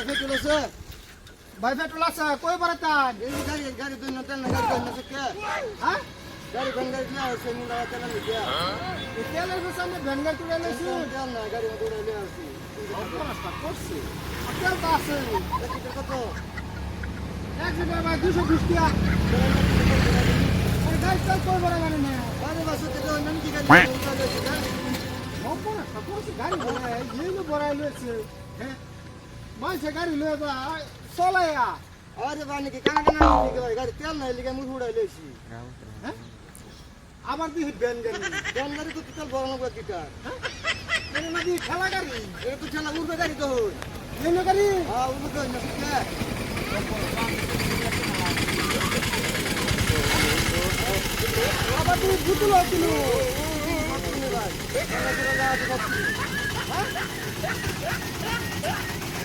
petrol আছে ভাই petrol আছে কই বাড়াতান এই গাড়ি দুই না তেল না গাড়ি কই না কে হ্যাঁ গাড়ি কোন গাড়ি না আছে মুন্ডা তেল না কে এই তেলের সামনে ভ্যানগাড়ি তুলে এনেছি তেল না গাড়ি মধ্যে উড়াইলে আসি অপরাধটা করছে তেল তো আছে কত এক লিটার ভাই 220 টাকা আরে গাড়ি তেল কই বাড়া মানে না আরে বাসু তে তো নাম কি গাড়ি অপরাধটা করছে গাড়ি এই বড়াই লয়েছে হ্যাঁ মাঝে গাড়ি লয়ে যা চলাইয়া আরে বানি কি কানা কানা কি গাড়ি তেল না লিগে মুখ উড়াইলেছি হ্যাঁ আবার দিহি ভ্যানগাড়ি কোন গাড়ি তো তেল বড় না কিটা এর নাকি খেলা গাড়ি এটা তো ঠেলা উড়বে গাড়ি তো হই এই গাড়ি হ্যাঁ উড়বে কই না কে আবার তুই বুতুল হচ্ছিল ভাই